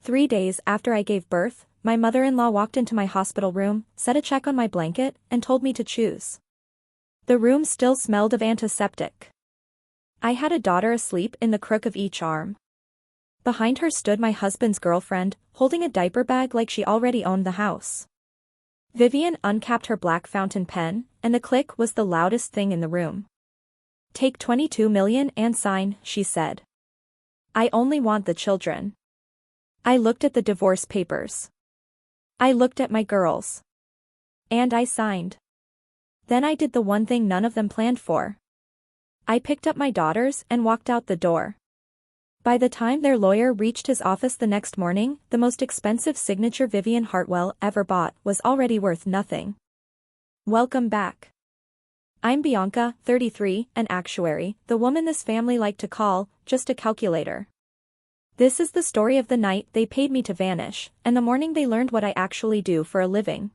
3 days after I gave birth, my mother-in-law walked into my hospital room, set a check on my blanket, and told me to choose. The room still smelled of antiseptic. I had a daughter asleep in the crook of each arm. Behind her stood my husband's girlfriend, holding a diaper bag like she already owned the house. Vivian uncapped her black fountain pen, and the click was the loudest thing in the room. "Take 22 million and sign," she said. "I only want the children." I looked at the divorce papers. I looked at my girls. And I signed. Then I did the one thing none of them planned for. I picked up my daughters and walked out the door. By the time their lawyer reached his office the next morning, the most expensive signature Vivian Hartwell ever bought was already worth nothing. Welcome back. I'm Bianca, 33, an actuary, the woman this family liked to call, just a calculator. This is the story of the night they paid me to vanish, and the morning they learned what I actually do for a living.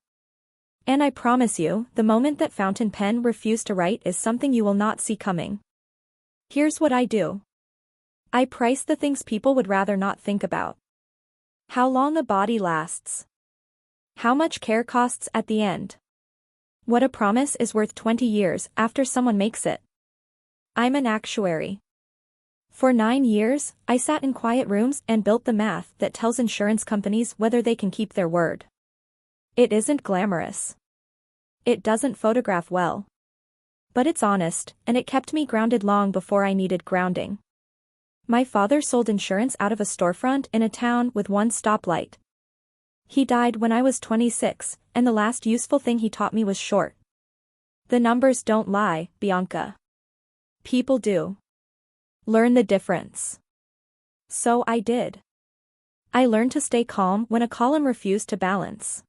And I promise you, the moment that fountain pen refused to write is something you will not see coming. Here's what I do. I price the things people would rather not think about. How long a body lasts. How much care costs at the end. What a promise is worth 20 years after someone makes it. I'm an actuary. For 9 years, I sat in quiet rooms and built the math that tells insurance companies whether they can keep their word. It isn't glamorous. It doesn't photograph well. But it's honest, and it kept me grounded long before I needed grounding. My father sold insurance out of a storefront in a town with one stoplight. He died when I was 26, and the last useful thing he taught me was short. The numbers don't lie, Bianca. People do. Learn the difference. So I did. I learned to stay calm when a column refused to balance.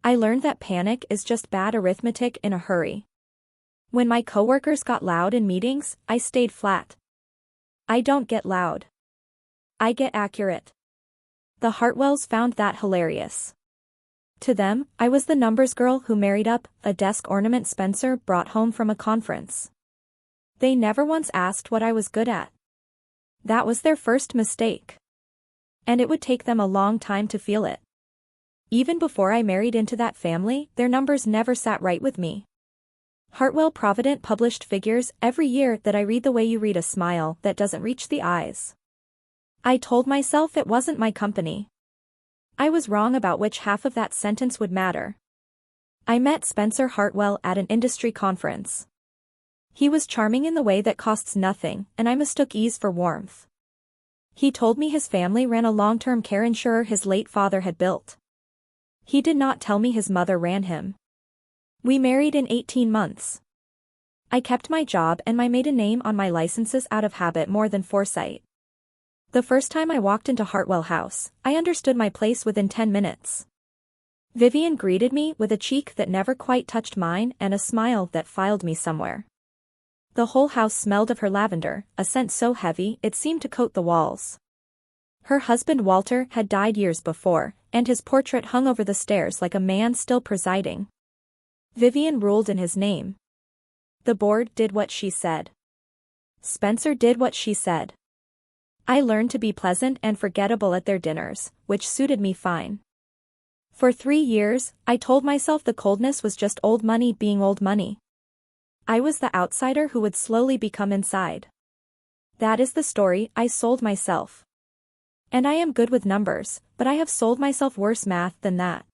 I learned that panic is just bad arithmetic in a hurry. When my coworkers got loud in meetings, I stayed flat. I don't get loud. I get accurate. The Hartwells found that hilarious. To them, I was the numbers girl who married up a desk ornament Spencer brought home from a conference. They never once asked what I was good at. That was their first mistake. And it would take them a long time to feel it. Even before I married into that family, their numbers never sat right with me. Hartwell Provident published figures every year that I read the way you read a smile that doesn't reach the eyes. I told myself it wasn't my company. I was wrong about which half of that sentence would matter. I met Spencer Hartwell at an industry conference. He was charming in the way that costs nothing, and I mistook ease for warmth. He told me his family ran a long-term care insurer his late father had built. He did not tell me his mother ran him. We married in 18 months. I kept my job and my maiden name on my licenses out of habit more than foresight. The first time I walked into Hartwell House, I understood my place within 10 minutes. Vivian greeted me with a cheek that never quite touched mine and a smile that filed me somewhere. The whole house smelled of her lavender, a scent so heavy it seemed to coat the walls. Her husband Walter had died years before, and his portrait hung over the stairs like a man still presiding. Vivian ruled in his name. The board did what she said. Spencer did what she said. I learned to be pleasant and forgettable at their dinners, which suited me fine. For 3 years, I told myself the coldness was just old money being old money. I was the outsider who would slowly become inside. That is the story I sold myself. And I am good with numbers, but I have sold myself worse math than that.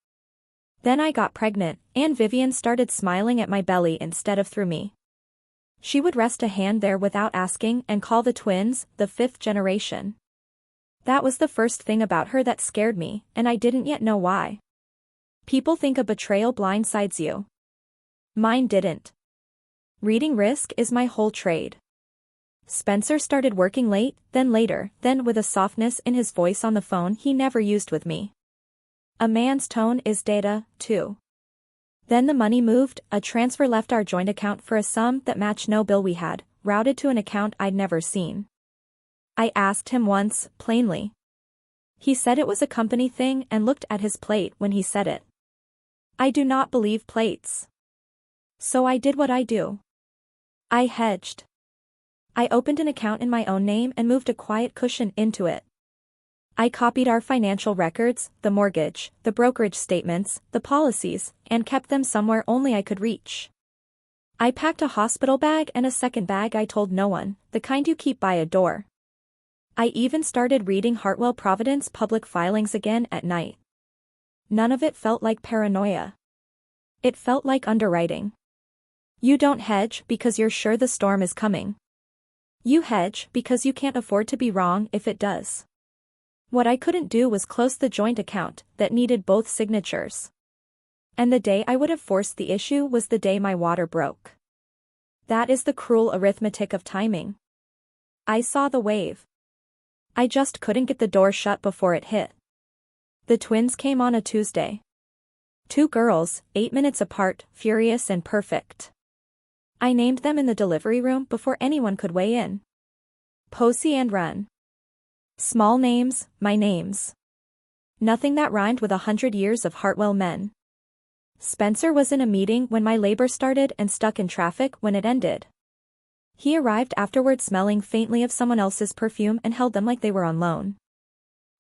Then I got pregnant, and Vivian started smiling at my belly instead of through me. She would rest a hand there without asking and call the twins the 5th generation. That was the first thing about her that scared me, and I didn't yet know why. People think a betrayal blindsides you. Mine didn't. Reading risk is my whole trade. Spencer started working late, then later, then with a softness in his voice on the phone he never used with me. A man's tone is data, too. Then the money moved, a transfer left our joint account for a sum that matched no bill we had, routed to an account I'd never seen. I asked him once, plainly. He said it was a company thing and looked at his plate when he said it. I do not believe plates. So I did what I do. I hedged. I opened an account in my own name and moved a quiet cushion into it. I copied our financial records, the mortgage, the brokerage statements, the policies, and kept them somewhere only I could reach. I packed a hospital bag and a second bag I told no one, the kind you keep by a door. I even started reading Hartwell Providence public filings again at night. None of it felt like paranoia. It felt like underwriting. You don't hedge because you're sure the storm is coming. You hedge because you can't afford to be wrong if it does. What I couldn't do was close the joint account that needed both signatures. And the day I would have forced the issue was the day my water broke. That is the cruel arithmetic of timing. I saw the wave. I just couldn't get the door shut before it hit. The twins came on a Tuesday. 2 girls, 8 minutes apart, furious and perfect. I named them in the delivery room before anyone could weigh in. Posey and Run. Small names, my names. Nothing that rhymed with 100 years of Hartwell men. Spencer was in a meeting when my labor started and stuck in traffic when it ended. He arrived afterward smelling faintly of someone else's perfume and held them like they were on loan.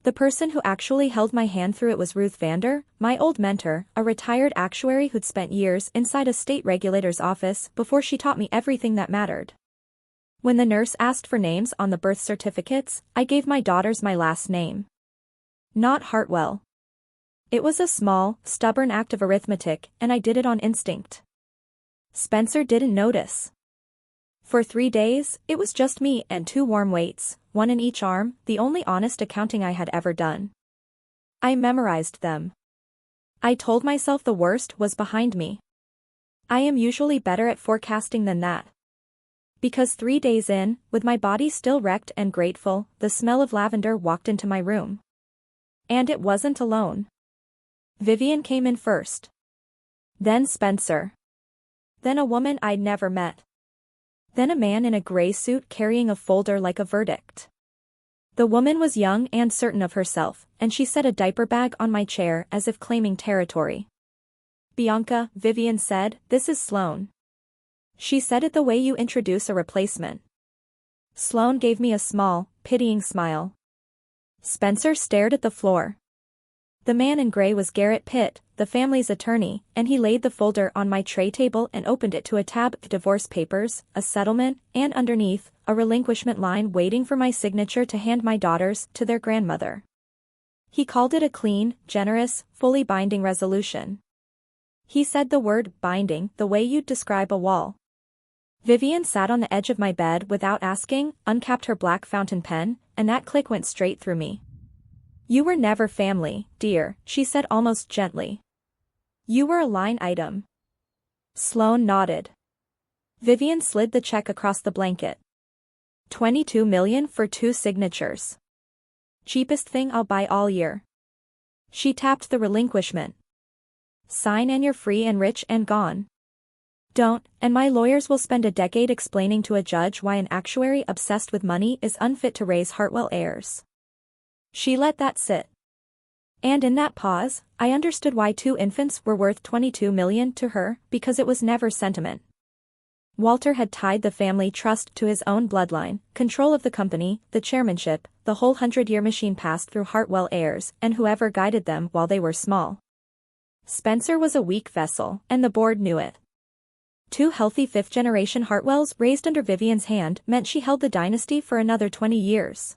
The person who actually held my hand through it was Ruth Vander, my old mentor, a retired actuary who'd spent years inside a state regulator's office before she taught me everything that mattered. When the nurse asked for names on the birth certificates, I gave my daughters my last name. Not Hartwell. It was a small, stubborn act of arithmetic, and I did it on instinct. Spencer didn't notice. For 3 days, it was just me and 2 warm weights, 1 in each arm, the only honest accounting I had ever done. I memorized them. I told myself the worst was behind me. I am usually better at forecasting than that. Because 3 days in, with my body still wrecked and grateful, the smell of lavender walked into my room. And it wasn't alone. Vivian came in first. Then Spencer. Then a woman I'd never met. Then a man in a gray suit carrying a folder like a verdict. The woman was young and certain of herself, and she set a diaper bag on my chair as if claiming territory. "Bianca," Vivian said, "this is Sloane." She said it the way you introduce a replacement. Sloane gave me a small, pitying smile. Spencer stared at the floor. The man in gray was Garrett Pitt, the family's attorney, and he laid the folder on my tray table and opened it to a tab of divorce papers, a settlement, and underneath, a relinquishment line waiting for my signature to hand my daughters to their grandmother. He called it a clean, generous, fully binding resolution. He said the word binding the way you'd describe a wall. Vivian sat on the edge of my bed without asking, uncapped her black fountain pen, and that click went straight through me. "You were never family, dear," she said almost gently. "You were a line item." Sloane nodded. Vivian slid the check across the blanket. $22 million for 2 signatures. Cheapest thing I'll buy all year. She tapped the relinquishment. "Sign and you're free and rich and gone. Don't, and my lawyers will spend a decade explaining to a judge why an actuary obsessed with money is unfit to raise Hartwell heirs." She let that sit. And in that pause, I understood why 2 infants were worth $22 million to her, because it was never sentiment. Walter had tied the family trust to his own bloodline, control of the company, the chairmanship, the whole 100-year machine passed through Hartwell heirs and whoever guided them while they were small. Spencer was a weak vessel, and the board knew it. 2 healthy 5th-generation Hartwells raised under Vivian's hand meant she held the dynasty for another 20 years.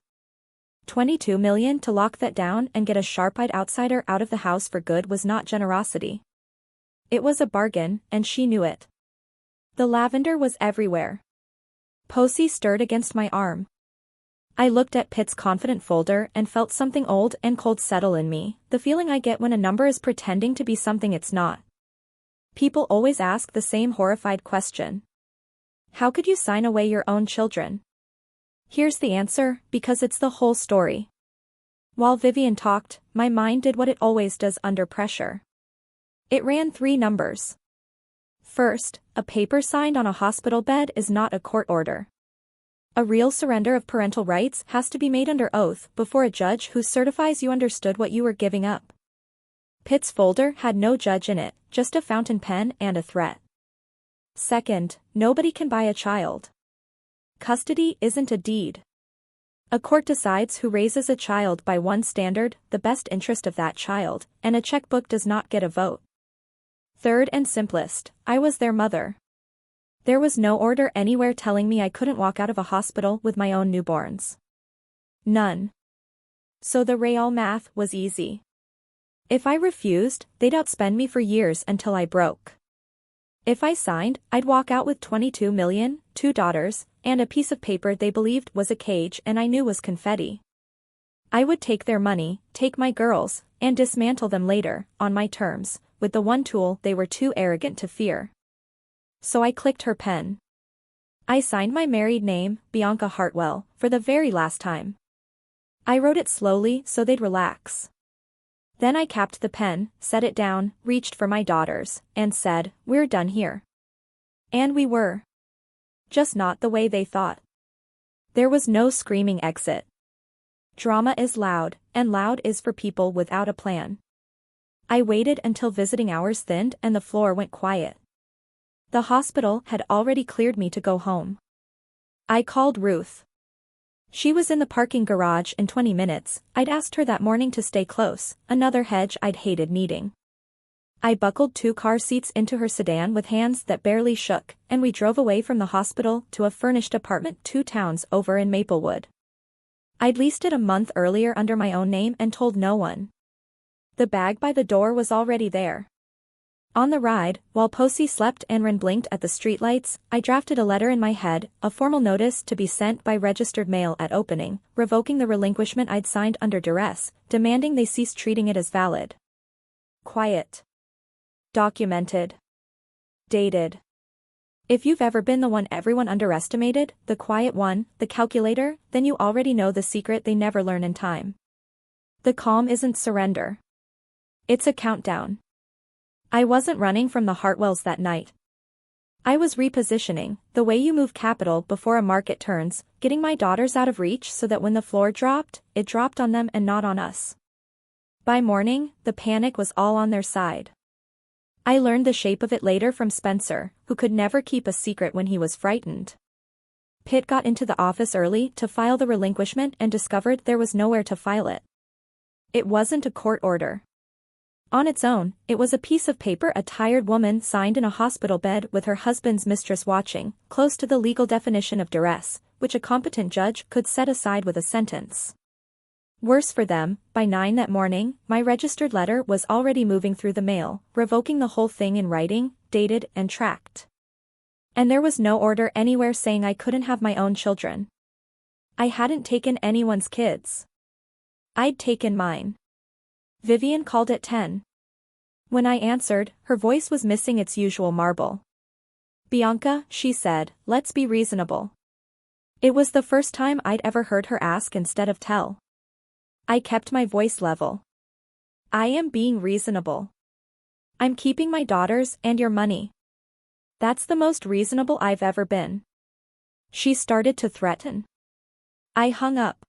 $22 million to lock that down and get a sharp-eyed outsider out of the house for good was not generosity. It was a bargain, and she knew it. The lavender was everywhere. Posey stirred against my arm. I looked at Pitt's confident folder and felt something old and cold settle in me, the feeling I get when a number is pretending to be something it's not. People always ask the same horrified question. How could you sign away your own children? Here's the answer, because it's the whole story. While Vivian talked, my mind did what it always does under pressure. It ran 3 numbers. First, a paper signed on a hospital bed is not a court order. A real surrender of parental rights has to be made under oath before a judge who certifies you understood what you were giving up. Pitt's folder had no judge in it, just a fountain pen and a threat. Second, nobody can buy a child. Custody isn't a deed. A court decides who raises a child by one standard, the best interest of that child, and a checkbook does not get a vote. Third and simplest, I was their mother. There was no order anywhere telling me I couldn't walk out of a hospital with my own newborns. None. So the real math was easy. If I refused, they'd outspend me for years until I broke. If I signed, I'd walk out with 22 million, 2 daughters, and a piece of paper they believed was a cage and I knew was confetti. I would take their money, take my girls, and dismantle them later, on my terms, with the one tool they were too arrogant to fear. So I clicked her pen. I signed my married name, Bianca Hartwell, for the very last time. I wrote it slowly so they'd relax. Then I capped the pen, set it down, reached for my daughters, and said, "We're done here." And we were. Just not the way they thought. There was no screaming exit. Drama is loud, and loud is for people without a plan. I waited until visiting hours thinned and the floor went quiet. The hospital had already cleared me to go home. I called Ruth. She was in the parking garage in 20 minutes. I'd asked her that morning to stay close, another hedge I'd hated needing. I buckled 2 car seats into her sedan with hands that barely shook, and we drove away from the hospital to a furnished apartment 2 towns over in Maplewood. I'd leased it a month earlier under my own name and told no one. The bag by the door was already there. On the ride, while Posey slept and Ren blinked at the streetlights, I drafted a letter in my head, a formal notice to be sent by registered mail at opening, revoking the relinquishment I'd signed under duress, demanding they cease treating it as valid. Quiet. Documented. Dated. If you've ever been the one everyone underestimated, the quiet one, the calculator, then you already know the secret they never learn in time. The calm isn't surrender. It's a countdown. I wasn't running from the Hartwells that night. I was repositioning, the way you move capital before a market turns, getting my daughters out of reach so that when the floor dropped, it dropped on them and not on us. By morning, the panic was all on their side. I learned the shape of it later from Spencer, who could never keep a secret when he was frightened. Pitt got into the office early to file the relinquishment and discovered there was nowhere to file it. It wasn't a court order. On its own, it was a piece of paper a tired woman signed in a hospital bed with her husband's mistress watching, close to the legal definition of duress, which a competent judge could set aside with a sentence. Worse for them, by 9 that morning, my registered letter was already moving through the mail, revoking the whole thing in writing, dated and tracked. And there was no order anywhere saying I couldn't have my own children. I hadn't taken anyone's kids. I'd taken mine. Vivian called at 10. When I answered, her voice was missing its usual marble. "Bianca," she said, "let's be reasonable." It was the first time I'd ever heard her ask instead of tell. I kept my voice level. "I am being reasonable. I'm keeping my daughters and your money. That's the most reasonable I've ever been." She started to threaten. I hung up.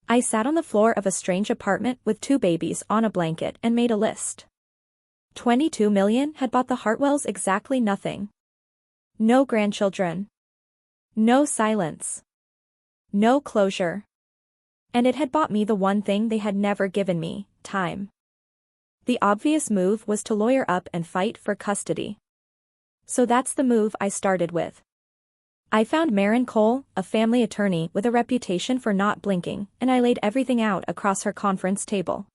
I sat on the floor of a strange apartment with 2 babies on a blanket and made a list. 22 million had bought the Hartwells exactly nothing. No grandchildren. No silence. No closure. And it had bought me the one thing they had never given me, time. The obvious move was to lawyer up and fight for custody. So that's the move I started with. I found Marin Cole, a family attorney with a reputation for not blinking, and I laid everything out across her conference table.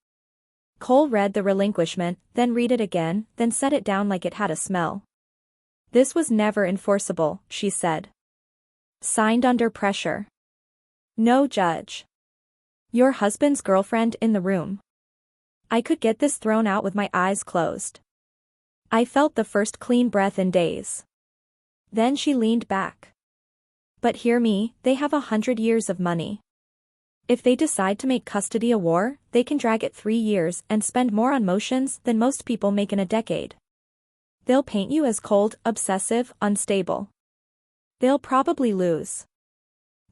Cole read the relinquishment, then read it again, then set it down like it had a smell. "This was never enforceable," she said. "Signed under pressure. No judge. Your husband's girlfriend in the room." I could get this thrown out with my eyes closed. I felt the first clean breath in days. Then she leaned back. "But hear me, they have 100 years of money. If they decide to make custody a war, they can drag it 3 years and spend more on motions than most people make in a decade. They'll paint you as cold, obsessive, unstable. They'll probably lose.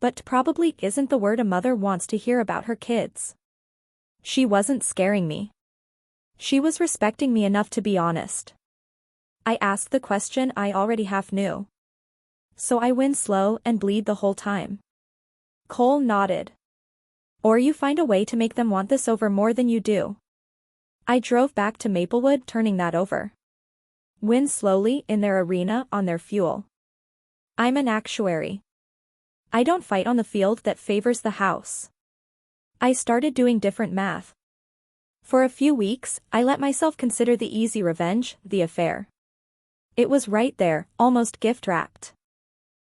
But probably isn't the word a mother wants to hear about her kids." She wasn't scaring me. She was respecting me enough to be honest. I asked the question I already half knew. "So I win slow and bleed the whole time?" Cole nodded. Or you find a way to make them want this over more than you do. I drove back to Maplewood turning that over. Win slowly in their arena on their fuel. I'm an actuary. I don't fight on the field that favors the house. I started doing different math. For a few weeks, I let myself consider the easy revenge, the affair. It was right there, almost gift-wrapped.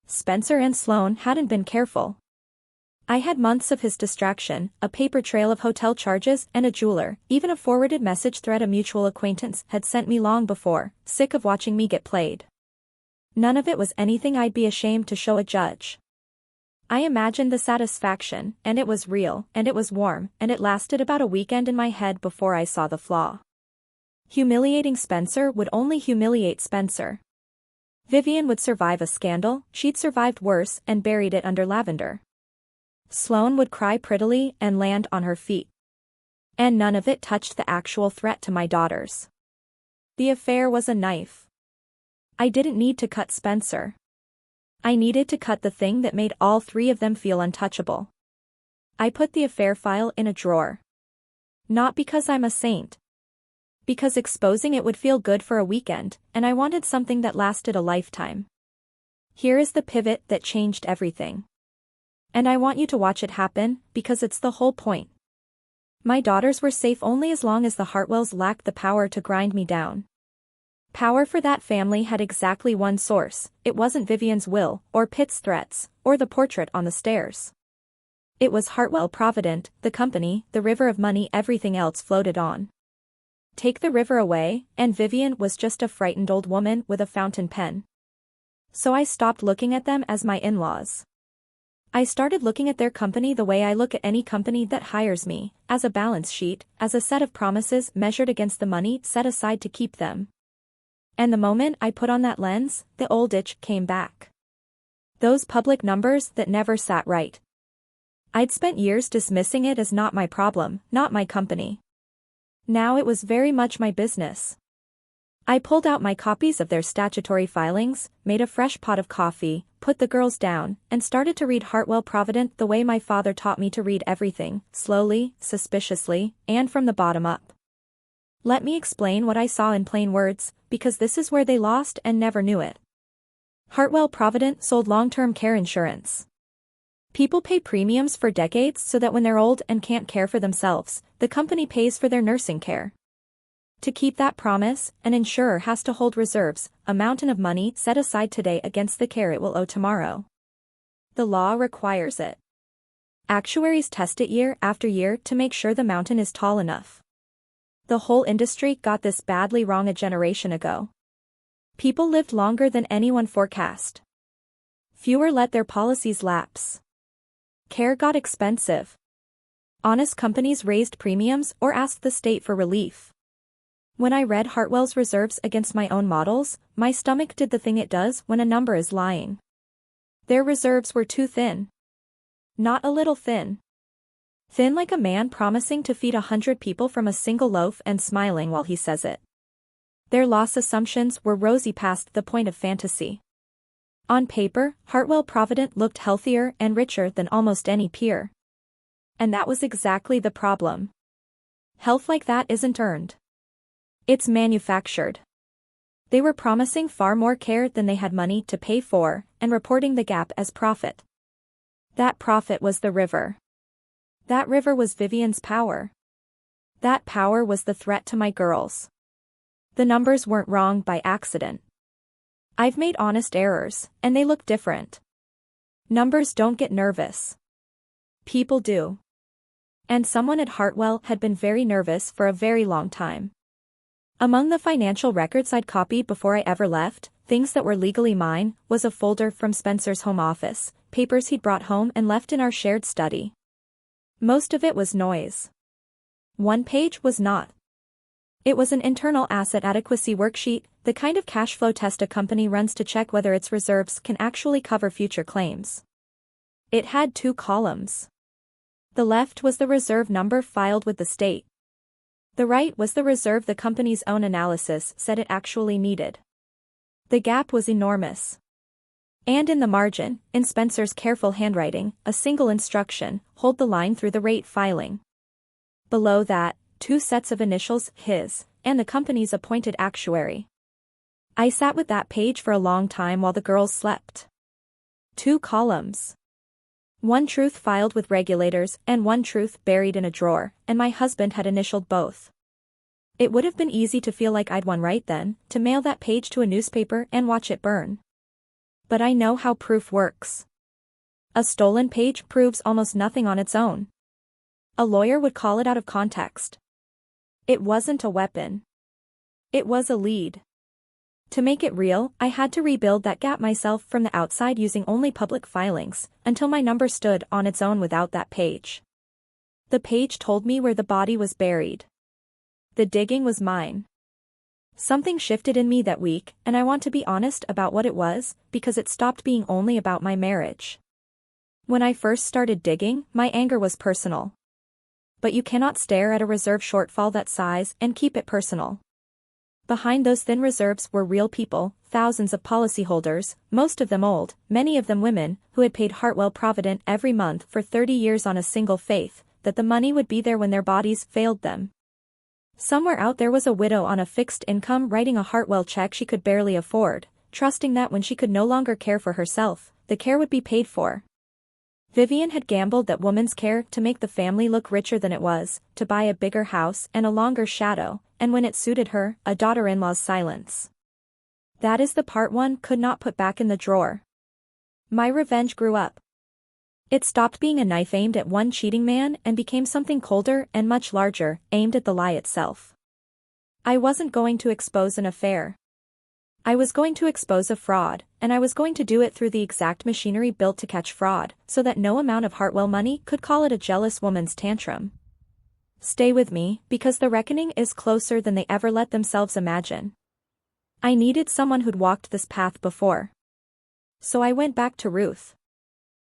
Spencer and Sloane hadn't been careful. I had months of his distraction, a paper trail of hotel charges and a jeweler, even a forwarded message thread a mutual acquaintance had sent me long before, sick of watching me get played. None of it was anything I'd be ashamed to show a judge. I imagined the satisfaction, and it was real, and it was warm, and it lasted about a weekend in my head before I saw the flaw. Humiliating Spencer would only humiliate Spencer. Vivian would survive a scandal, she'd survived worse and buried it under lavender. Sloane would cry prettily and land on her feet. And none of it touched the actual threat to my daughters. The affair was a knife. I didn't need to cut Spencer. I needed to cut the thing that made all three of them feel untouchable. I put the affair file in a drawer. Not because I'm a saint. Because exposing it would feel good for a weekend, and I wanted something that lasted a lifetime. Here is the pivot that changed everything. And I want you to watch it happen, because it's the whole point. My daughters were safe only as long as the Hartwells lacked the power to grind me down. Power for that family had exactly one source, it wasn't Vivian's will, or Pitt's threats, or the portrait on the stairs. It was Hartwell-Provident, the company, the river of money everything else floated on. Take the river away, and Vivian was just a frightened old woman with a fountain pen. So I stopped looking at them as my in-laws. I started looking at their company the way I look at any company that hires me, as a balance sheet, as a set of promises measured against the money set aside to keep them. And the moment I put on that lens, the old itch came back. Those public numbers that never sat right. I'd spent years dismissing it as not my problem, not my company. Now it was very much my business. I pulled out my copies of their statutory filings, made a fresh pot of coffee, put the girls down, and started to read Hartwell-Provident the way my father taught me to read everything, slowly, suspiciously, and from the bottom up. Let me explain what I saw in plain words, because this is where they lost and never knew it. Hartwell-Provident sold long-term care insurance. People pay premiums for decades so that when they're old and can't care for themselves, the company pays for their nursing care. To keep that promise, an insurer has to hold reserves, a mountain of money set aside today against the care it will owe tomorrow. The law requires it. Actuaries test it year after year to make sure the mountain is tall enough. The whole industry got this badly wrong a generation ago. People lived longer than anyone forecast. Fewer let their policies lapse. Care got expensive. Honest companies raised premiums or asked the state for relief. When I read Hartwell's reserves against my own models, my stomach did the thing it does when a number is lying. Their reserves were too thin. Not a little thin. Thin like a man promising to feed 100 people from a single loaf and smiling while he says it. Their loss assumptions were rosy past the point of fantasy. On paper, Hartwell-Provident looked healthier and richer than almost any peer. And that was exactly the problem. Health like that isn't earned. It's manufactured. They were promising far more care than they had money to pay for, and reporting the gap as profit. That profit was the river. That river was Vivian's power. That power was the threat to my girls. The numbers weren't wrong by accident. I've made honest errors, and they look different. Numbers don't get nervous. People do. And someone at Hartwell had been very nervous for a very long time. Among the financial records I'd copied before I ever left, things that were legally mine, was a folder from Spencer's home office, papers he'd brought home and left in our shared study. Most of it was noise. One page was not. It was an internal asset adequacy worksheet, the kind of cash flow test a company runs to check whether its reserves can actually cover future claims. It had 2 columns. The left was the reserve number filed with the state. The right was the reserve the company's own analysis said it actually needed. The gap was enormous. And in the margin, in Spencer's careful handwriting, a single instruction, hold the line through the rate filing. Below that, 2 sets of initials, his, and the company's appointed actuary. I sat with that page for a long time while the girls slept. 2 columns. 1 truth filed with regulators and 1 truth buried in a drawer, and my husband had initialed both. It would have been easy to feel like I'd won right then, to mail that page to a newspaper and watch it burn. But I know how proof works. A stolen page proves almost nothing on its own. A lawyer would call it out of context. It wasn't a weapon. It was a lead. To make it real, I had to rebuild that gap myself from the outside using only public filings, until my number stood on its own without that page. The page told me where the body was buried. The digging was mine. Something shifted in me that week, and I want to be honest about what it was, because it stopped being only about my marriage. When I first started digging, my anger was personal. But you cannot stare at a reserve shortfall that size and keep it personal. Behind those thin reserves were real people, thousands of policyholders, most of them old, many of them women, who had paid Hartwell Provident every month for 30 years on a single faith, that the money would be there when their bodies failed them. Somewhere out there was a widow on a fixed income writing a Hartwell check she could barely afford, trusting that when she could no longer care for herself, the care would be paid for. Vivian had gambled that woman's care to make the family look richer than it was, to buy a bigger house and a longer shadow, and when it suited her, a daughter-in-law's silence. That is the part one could not put back in the drawer. My revenge grew up. It stopped being a knife aimed at one cheating man and became something colder and much larger, aimed at the lie itself. I wasn't going to expose an affair. I was going to expose a fraud, and I was going to do it through the exact machinery built to catch fraud, so that no amount of Hartwell money could call it a jealous woman's tantrum. Stay with me, because the reckoning is closer than they ever let themselves imagine. I needed someone who'd walked this path before. So I went back to Ruth.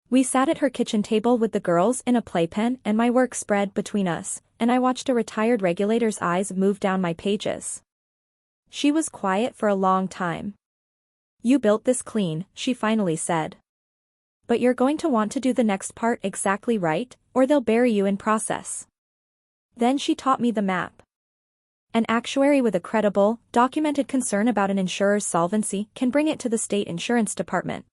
We sat at her kitchen table with the girls in a playpen and my work spread between us, and I watched a retired regulator's eyes move down my pages. She was quiet for a long time. You built this clean, she finally said. But you're going to want to do the next part exactly right, or they'll bury you in process. Then she taught me the map. An actuary with a credible, documented concern about an insurer's solvency can bring it to the state insurance department.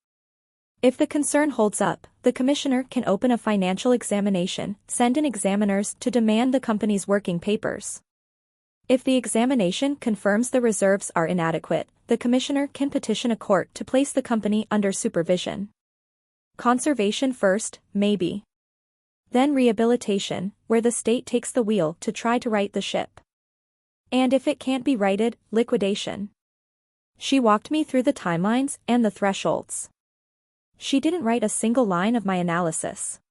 If the concern holds up, the commissioner can open a financial examination, send in examiners to demand the company's working papers. If the examination confirms the reserves are inadequate, the commissioner can petition a court to place the company under supervision. Conservation first, maybe. Then rehabilitation, where the state takes the wheel to try to right the ship. And if it can't be righted, liquidation. She walked me through the timelines and the thresholds. She didn't write a single line of my analysis.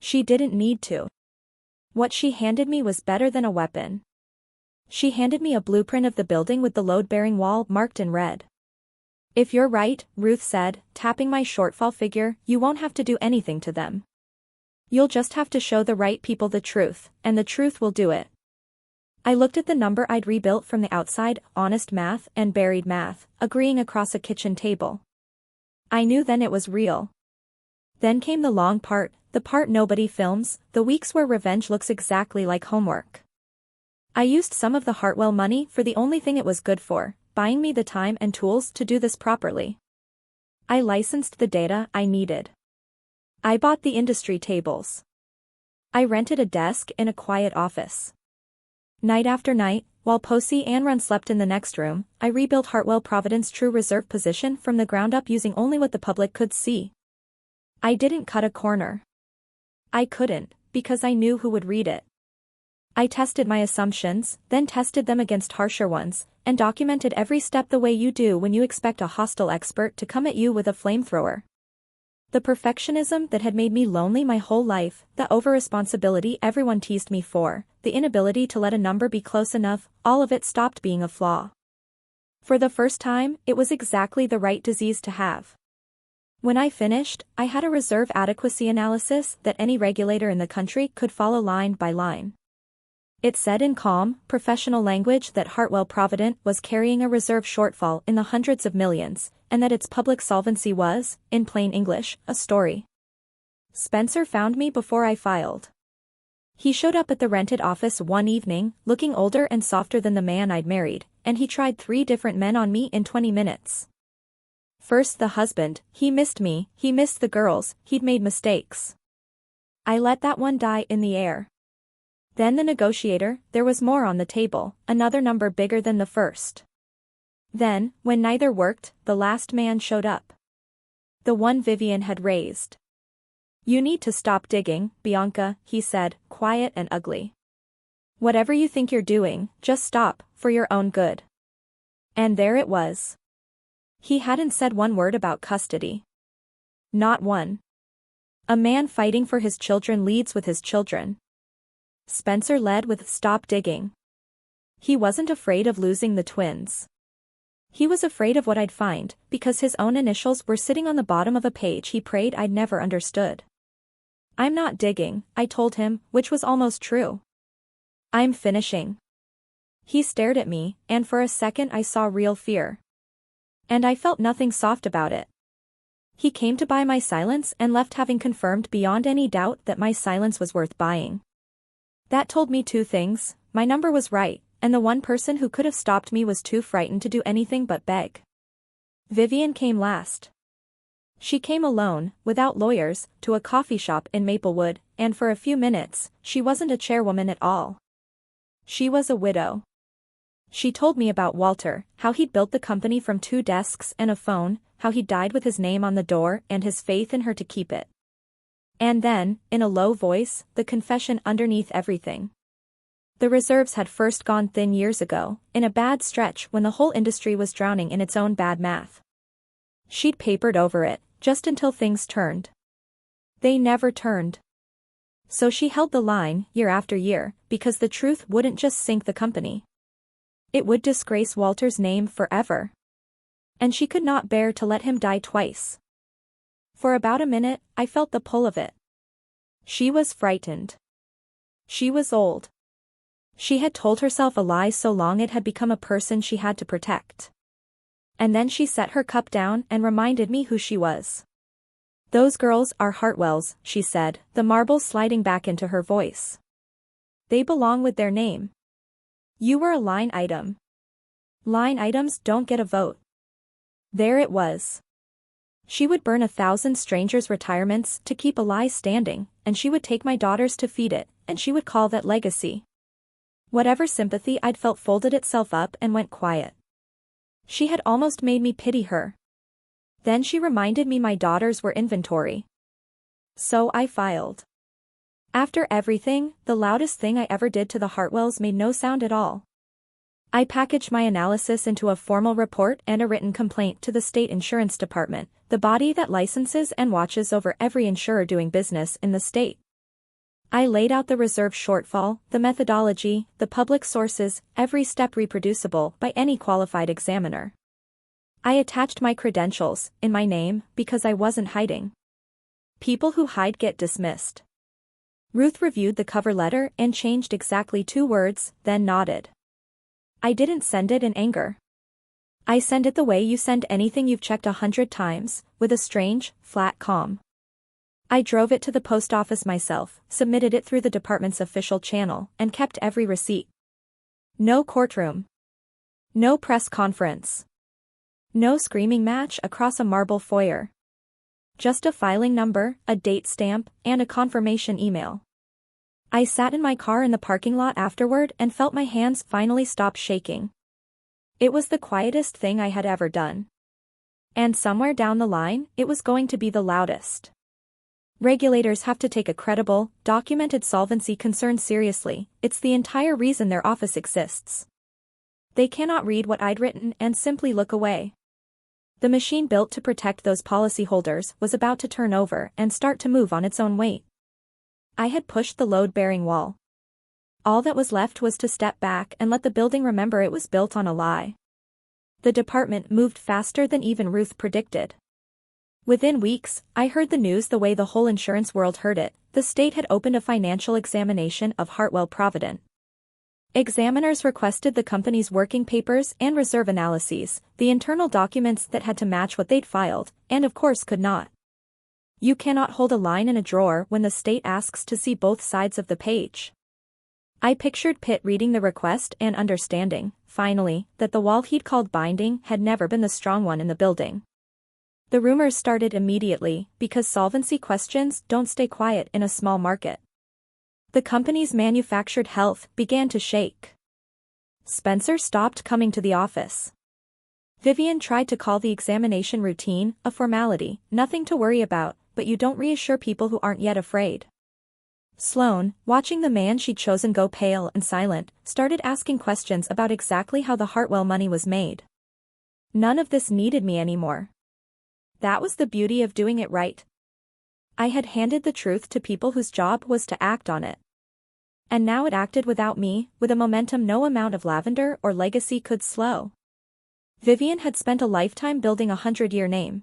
She didn't need to. What she handed me was better than a weapon. She handed me a blueprint of the building with the load-bearing wall marked in red. If you're right, Ruth said, tapping my shortfall figure, you won't have to do anything to them. You'll just have to show the right people the truth, and the truth will do it. I looked at the number I'd rebuilt from the outside, honest math and buried math, agreeing across a kitchen table. I knew then it was real. Then came the long part, the part nobody films, the weeks where revenge looks exactly like homework. I used some of the Hartwell money for the only thing it was good for, buying me the time and tools to do this properly. I licensed the data I needed. I bought the industry tables. I rented a desk in a quiet office. Night after night, while Posey and Run slept in the next room, I rebuilt Hartwell Provident's true reserve position from the ground up using only what the public could see. I didn't cut a corner. I couldn't, because I knew who would read it. I tested my assumptions, then tested them against harsher ones, and documented every step the way you do when you expect a hostile expert to come at you with a flamethrower. The perfectionism that had made me lonely my whole life, the over-responsibility everyone teased me for, the inability to let a number be close enough, all of it stopped being a flaw. For the first time, it was exactly the right disease to have. When I finished, I had a reserve adequacy analysis that any regulator in the country could follow line by line. It said in calm, professional language that Hartwell Provident was carrying a reserve shortfall in the hundreds of millions, and that its public solvency was, in plain English, a story. Spencer found me before I filed. He showed up at the rented office one evening, looking older and softer than the man I'd married, and he tried 3 different men on me in 20 minutes. First the husband, he missed me, he missed the girls, he'd made mistakes. I let that one die in the air. Then the negotiator, there was more on the table, another number bigger than the first. Then, when neither worked, the last man showed up. The one Vivian had raised. "You need to stop digging, Bianca," he said, quiet and ugly. "Whatever you think you're doing, just stop, for your own good." And there it was. He hadn't said one word about custody. Not one. A man fighting for his children leads with his children. Spencer led with "stop digging." He wasn't afraid of losing the twins. He was afraid of what I'd find, because his own initials were sitting on the bottom of a page he prayed I'd never understood. "I'm not digging," I told him, which was almost true. "I'm finishing." He stared at me, and for a second I saw real fear. And I felt nothing soft about it. He came to buy my silence and left having confirmed beyond any doubt that my silence was worth buying. That told me 2 things: my number was right, and the one person who could have stopped me was too frightened to do anything but beg. Vivian came last. She came alone, without lawyers, to a coffee shop in Maplewood, and for a few minutes, she wasn't a chairwoman at all. She was a widow. She told me about Walter, how he'd built the company from 2 desks and a phone, how he died with his name on the door and his faith in her to keep it. And then, in a low voice, the confession underneath everything. The reserves had first gone thin years ago, in a bad stretch when the whole industry was drowning in its own bad math. She'd papered over it, just until things turned. They never turned. So she held the line, year after year, because the truth wouldn't just sink the company. It would disgrace Walter's name forever. And she could not bear to let him die twice. For about a minute, I felt the pull of it. She was frightened. She was old. She had told herself a lie so long it had become a person she had to protect. And then she set her cup down and reminded me who she was. "Those girls are Hartwells," she said, the marble sliding back into her voice. "They belong with their name. You were a line item. Line items don't get a vote." There it was. She would burn 1,000 strangers' retirements to keep a lie standing, and she would take my daughters to feed it, and she would call that legacy. Whatever sympathy I'd felt folded itself up and went quiet. She had almost made me pity her. Then she reminded me my daughters were inventory. So I filed. After everything, the loudest thing I ever did to the Hartwells made no sound at all. I packaged my analysis into a formal report and a written complaint to the state insurance department, the body that licenses and watches over every insurer doing business in the state. I laid out the reserve shortfall, the methodology, the public sources, every step reproducible by any qualified examiner. I attached my credentials, in my name, because I wasn't hiding. People who hide get dismissed. Ruth reviewed the cover letter and changed exactly 2 words, then nodded. I didn't send it in anger. I send it the way you send anything you've checked 100 times, with a strange, flat calm. I drove it to the post office myself, submitted it through the department's official channel, and kept every receipt. No courtroom. No press conference. No screaming match across a marble foyer. Just a filing number, a date stamp, and a confirmation email. I sat in my car in the parking lot afterward and felt my hands finally stop shaking. It was the quietest thing I had ever done. And somewhere down the line, it was going to be the loudest. Regulators have to take a credible, documented solvency concern seriously. It's the entire reason their office exists. They cannot read what I'd written and simply look away. The machine built to protect those policyholders was about to turn over and start to move on its own weight. I had pushed the load-bearing wall. All that was left was to step back and let the building remember it was built on a lie. The department moved faster than even Ruth predicted. Within weeks, I heard the news the way the whole insurance world heard it. The state had opened a financial examination of Hartwell Provident. Examiners requested the company's working papers and reserve analyses, the internal documents that had to match what they'd filed, and of course could not. You cannot hold a line in a drawer when the state asks to see both sides of the page. I pictured Pitt reading the request and understanding, finally, that the wall he'd called binding had never been the strong one in the building. The rumors started immediately, because solvency questions don't stay quiet in a small market. The company's manufactured health began to shake. Spencer stopped coming to the office. Vivian tried to call the examination routine a formality, nothing to worry about, but you don't reassure people who aren't yet afraid. Sloane, watching the man she'd chosen go pale and silent, started asking questions about exactly how the Hartwell money was made. None of this needed me anymore. That was the beauty of doing it right. I had handed the truth to people whose job was to act on it. And now it acted without me, with a momentum no amount of lavender or legacy could slow. Vivian had spent a lifetime building a 100-year name.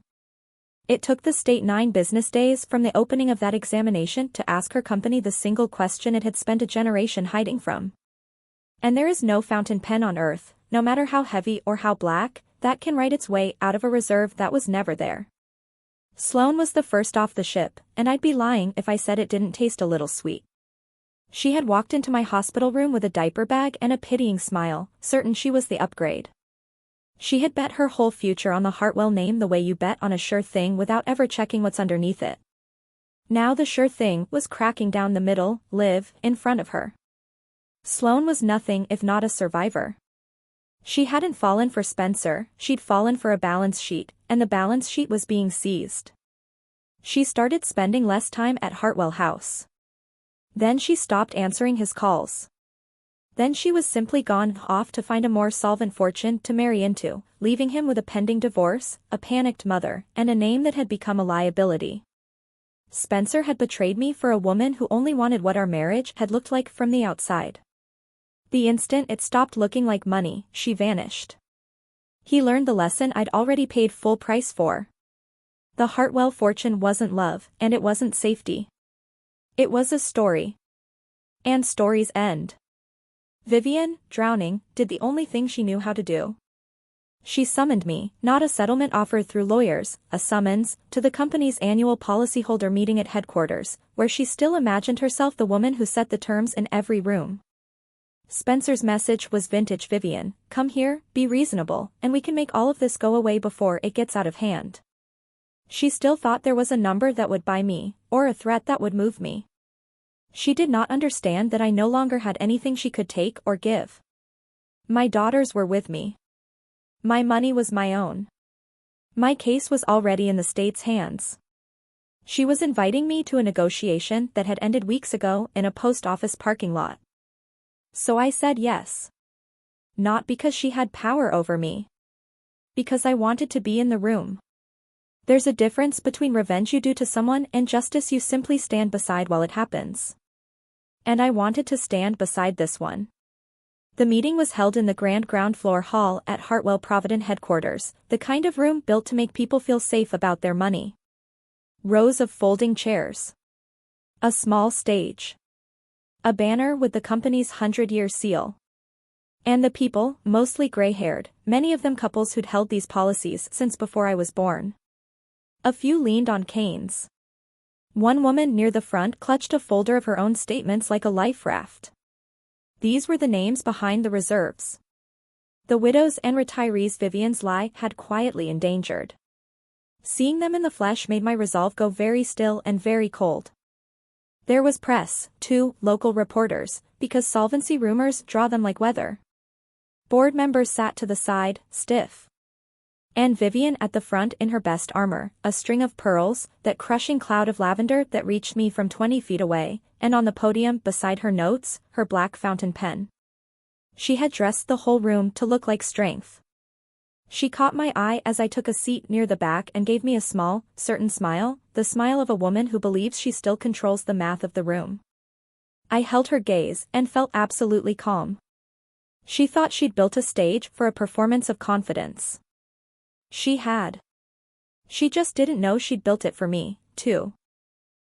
It took the state 9 business days from the opening of that examination to ask her company the single question it had spent a generation hiding from. And there is no fountain pen on earth, no matter how heavy or how black, that can write its way out of a reserve that was never there. Sloane was the first off the ship, and I'd be lying if I said it didn't taste a little sweet. She had walked into my hospital room with a diaper bag and a pitying smile, certain she was the upgrade. She had bet her whole future on the Hartwell name the way you bet on a sure thing without ever checking what's underneath it. Now the sure thing was cracking down the middle, live, in front of her. Sloane was nothing if not a survivor. She hadn't fallen for Spencer, she'd fallen for a balance sheet, and the balance sheet was being seized. She started spending less time at Hartwell House. Then she stopped answering his calls. Then she was simply gone off to find a more solvent fortune to marry into, leaving him with a pending divorce, a panicked mother, and a name that had become a liability. Spencer had betrayed me for a woman who only wanted what our marriage had looked like from the outside. The instant it stopped looking like money, she vanished. He learned the lesson I'd already paid full price for. The Hartwell fortune wasn't love, and it wasn't safety. It was a story. And stories end. Vivian, drowning, did the only thing she knew how to do. She summoned me, not a settlement offer through lawyers, a summons, to the company's annual policyholder meeting at headquarters, where she still imagined herself the woman who set the terms in every room. Spencer's message was vintage Vivian, come here, be reasonable, and we can make all of this go away before it gets out of hand. She still thought there was a number that would buy me, or a threat that would move me. She did not understand that I no longer had anything she could take or give. My daughters were with me. My money was my own. My case was already in the state's hands. She was inviting me to a negotiation that had ended weeks ago in a post office parking lot. So I said yes. Not because she had power over me. Because I wanted to be in the room. There's a difference between revenge you do to someone and justice you simply stand beside while it happens. And I wanted to stand beside this one. The meeting was held in the grand ground floor hall at Hartwell Provident headquarters, the kind of room built to make people feel safe about their money. Rows of folding chairs. A small stage. A banner with the company's 100-year seal. And the people, mostly gray-haired, many of them couples who'd held these policies since before I was born. A few leaned on canes. One woman near the front clutched a folder of her own statements like a life raft. These were the names behind the reserves. The widows and retirees Vivian's lie had quietly endangered. Seeing them in the flesh made my resolve go very still and very cold. There was press, too, local reporters, because solvency rumors draw them like weather. Board members sat to the side, stiff. And Vivian at the front in her best armor, a string of pearls, that crushing cloud of lavender that reached me from 20 feet away, and on the podium beside her notes, her black fountain pen. She had dressed the whole room to look like strength. She caught my eye as I took a seat near the back and gave me a small, certain smile, the smile of a woman who believes she still controls the math of the room. I held her gaze and felt absolutely calm. She thought she'd built a stage for a performance of confidence. She had. She just didn't know she'd built it for me, too.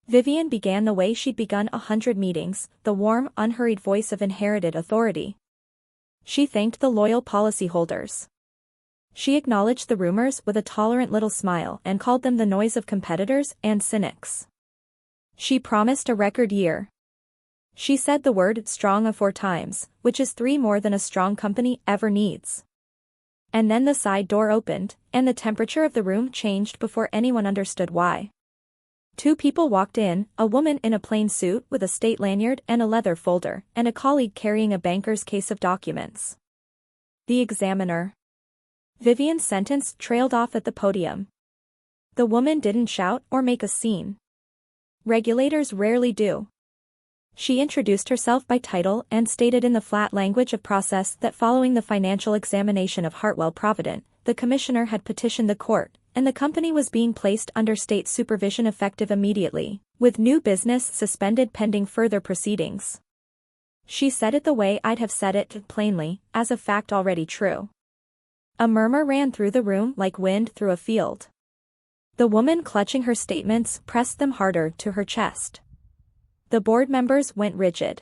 Vivian began the way she'd begun 100 meetings, the warm, unhurried voice of inherited authority. She thanked the loyal policyholders. She acknowledged the rumors with a tolerant little smile and called them the noise of competitors and cynics. She promised a record year. She said the word strong 4 times, which is 3 more than a strong company ever needs. And then the side door opened, and the temperature of the room changed before anyone understood why. 2 people walked in, a woman in a plain suit with a state lanyard and a leather folder, and a colleague carrying a banker's case of documents. The examiner. Vivian's sentence trailed off at the podium. The woman didn't shout or make a scene. Regulators rarely do. She introduced herself by title and stated in the flat language of process that following the financial examination of Hartwell Provident, the commissioner had petitioned the court, and the company was being placed under state supervision effective immediately, with new business suspended pending further proceedings. She said it the way I'd have said it, plainly, as a fact already true. A murmur ran through the room like wind through a field. The woman clutching her statements pressed them harder to her chest. The board members went rigid.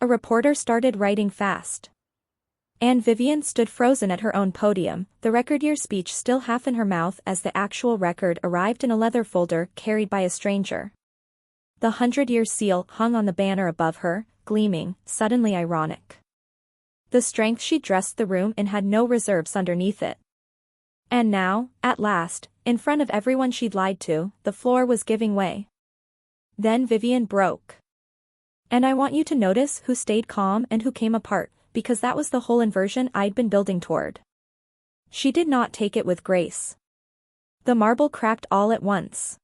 A reporter started writing fast. And Vivian stood frozen at her own podium, the record year speech still half in her mouth as the actual record arrived in a leather folder carried by a stranger. The 100-year seal hung on the banner above her, gleaming, suddenly ironic. The strength she dressed the room in had no reserves underneath it. And now, at last, in front of everyone she'd lied to, the floor was giving way. Then Vivian broke. And I want you to notice who stayed calm and who came apart, because that was the whole inversion I'd been building toward. She did not take it with grace. The marble cracked all at once.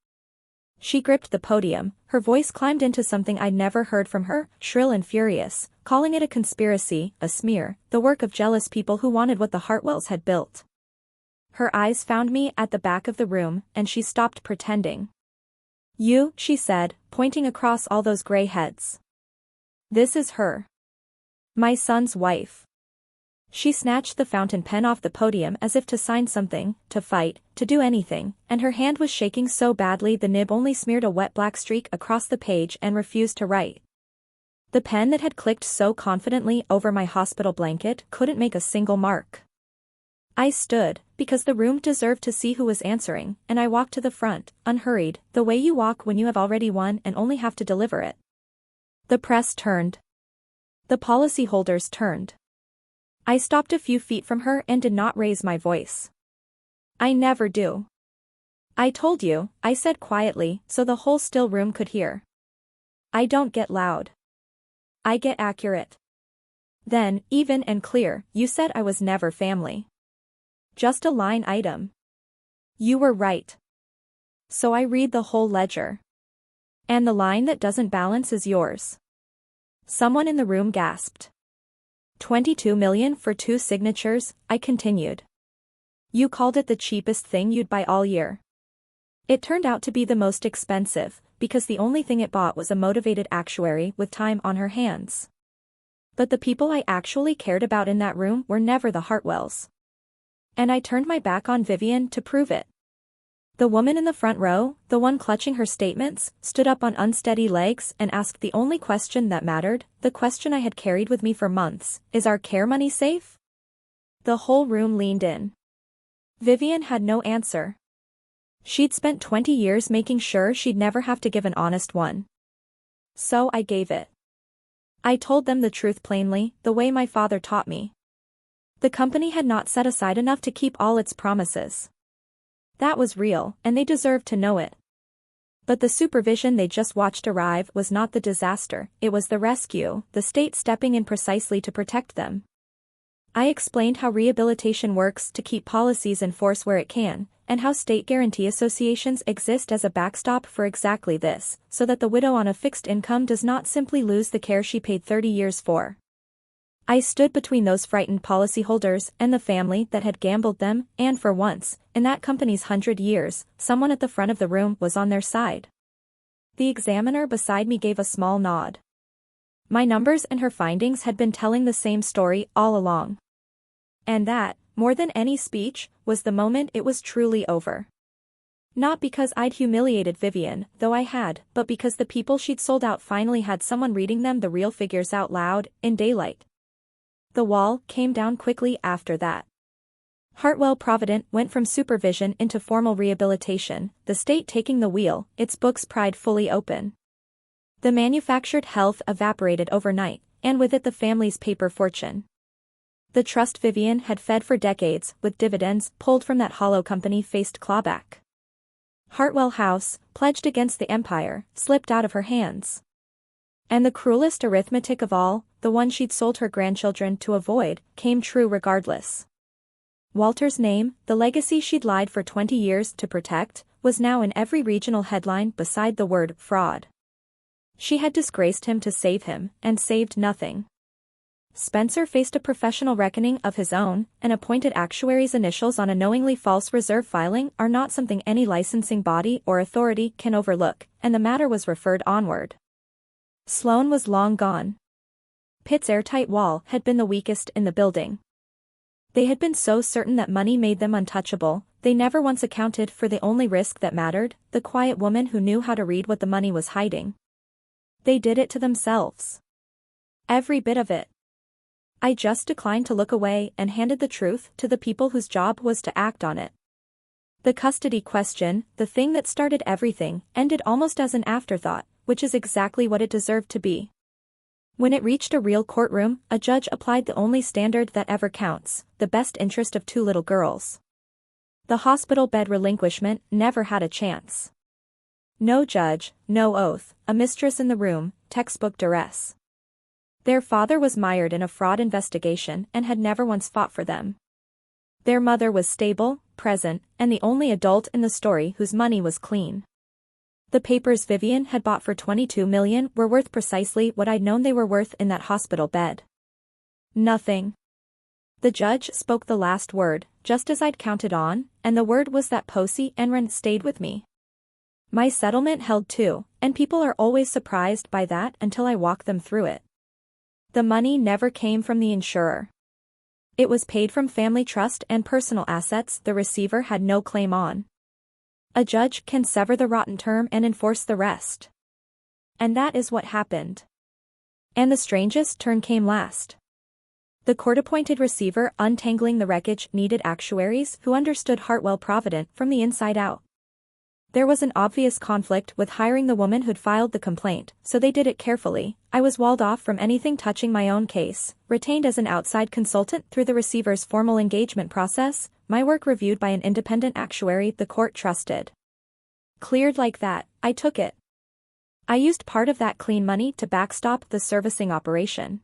She gripped the podium, her voice climbed into something I'd never heard from her, shrill and furious, calling it a conspiracy, a smear, the work of jealous people who wanted what the Hartwells had built. Her eyes found me at the back of the room, and she stopped pretending. You, she said, pointing across all those gray heads. This is her. My son's wife. She snatched the fountain pen off the podium as if to sign something, to fight, to do anything, and her hand was shaking so badly the nib only smeared a wet black streak across the page and refused to write. The pen that had clicked so confidently over my hospital blanket couldn't make a single mark. I stood, because the room deserved to see who was answering, and I walked to the front, unhurried, the way you walk when you have already won and only have to deliver it. The press turned. The policyholders turned. I stopped a few feet from her and did not raise my voice. I never do. I told you, I said quietly, so the whole still room could hear. I don't get loud. I get accurate. Then, even and clear, you said I was never family. Just a line item. You were right. So I read the whole ledger. And the line that doesn't balance is yours. Someone in the room gasped. 22 million for 2 signatures, I continued. You called it the cheapest thing you'd buy all year. It turned out to be the most expensive, because the only thing it bought was a motivated actuary with time on her hands. But the people I actually cared about in that room were never the Hartwells. And I turned my back on Vivian to prove it. The woman in the front row, the one clutching her statements, stood up on unsteady legs and asked the only question that mattered, the question I had carried with me for months, is our care money safe? The whole room leaned in. Vivian had no answer. She'd spent 20 years making sure she'd never have to give an honest one. So I gave it. I told them the truth plainly, the way my father taught me. The company had not set aside enough to keep all its promises. That was real, and they deserved to know it. But the supervision they just watched arrive was not the disaster, it was the rescue, the state stepping in precisely to protect them. I explained how rehabilitation works to keep policies in force where it can, and how state guarantee associations exist as a backstop for exactly this, so that the widow on a fixed income does not simply lose the care she paid 30 years for. I stood between those frightened policyholders and the family that had gambled them, and for once, in that company's 100 years, someone at the front of the room was on their side. The examiner beside me gave a small nod. My numbers and her findings had been telling the same story all along. And that, more than any speech, was the moment it was truly over. Not because I'd humiliated Vivian, though I had, but because the people she'd sold out finally had someone reading them the real figures out loud, in daylight. The wall came down quickly after that. Hartwell Provident went from supervision into formal rehabilitation, the state taking the wheel, its books pried fully open. The manufactured health evaporated overnight, and with it the family's paper fortune. The trust Vivian had fed for decades, with dividends pulled from that hollow company, faced clawback. Hartwell House, pledged against the empire, slipped out of her hands. And the cruelest arithmetic of all, the one she'd sold her grandchildren to avoid, came true regardless. Walter's name, the legacy she'd lied for 20 years to protect, was now in every regional headline beside the word fraud. She had disgraced him to save him, and saved nothing. Spencer faced a professional reckoning of his own, and appointed actuary's initials on a knowingly false reserve filing are not something any licensing body or authority can overlook, and the matter was referred onward. Sloan was long gone. Pitt's airtight wall had been the weakest in the building. They had been so certain that money made them untouchable, they never once accounted for the only risk that mattered, the quiet woman who knew how to read what the money was hiding. They did it to themselves. Every bit of it. I just declined to look away and handed the truth to the people whose job was to act on it. The custody question, the thing that started everything, ended almost as an afterthought, which is exactly what it deserved to be. When it reached a real courtroom, a judge applied the only standard that ever counts, the best interest of two little girls. The hospital bed relinquishment never had a chance. No judge, no oath, a mistress in the room, textbook duress. Their father was mired in a fraud investigation and had never once fought for them. Their mother was stable, present, and the only adult in the story whose money was clean. The papers Vivian had bought for $22 million were worth precisely what I'd known they were worth in that hospital bed. Nothing. The judge spoke the last word, just as I'd counted on, and the word was that Posey Enron stayed with me. My settlement held too, and people are always surprised by that until I walk them through it. The money never came from the insurer. It was paid from family trust and personal assets the receiver had no claim on. A judge can sever the rotten term and enforce the rest. And that is what happened. And the strangest turn came last. The court-appointed receiver untangling the wreckage needed actuaries who understood Hartwell Provident from the inside out. There was an obvious conflict with hiring the woman who'd filed the complaint, so they did it carefully. I was walled off from anything touching my own case, retained as an outside consultant through the receiver's formal engagement process, my work reviewed by an independent actuary the court trusted. Cleared like that, I took it. I used part of that clean money to backstop the servicing operation.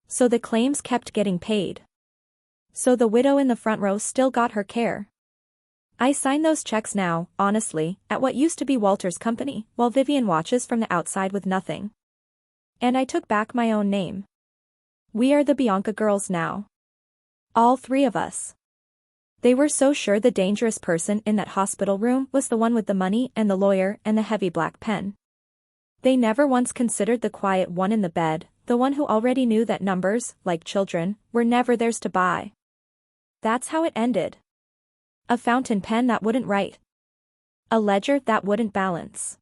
So the claims kept getting paid. So the widow in the front row still got her care. I sign those checks now, honestly, at what used to be Walter's company, while Vivian watches from the outside with nothing. And I took back my own name. We are the Bianca girls now. All three of us. They were so sure the dangerous person in that hospital room was the one with the money and the lawyer and the heavy black pen. They never once considered the quiet one in the bed, the one who already knew that numbers, like children, were never theirs to buy. That's how it ended. A fountain pen that wouldn't write. A ledger that wouldn't balance.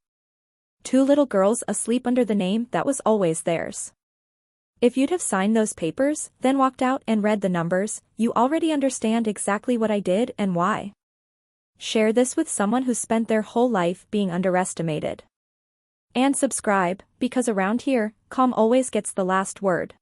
Two little girls asleep under the name that was always theirs. If you'd have signed those papers, then walked out and read the numbers, you already understand exactly what I did and why. Share this with someone who spent their whole life being underestimated. And subscribe, because around here, calm always gets the last word.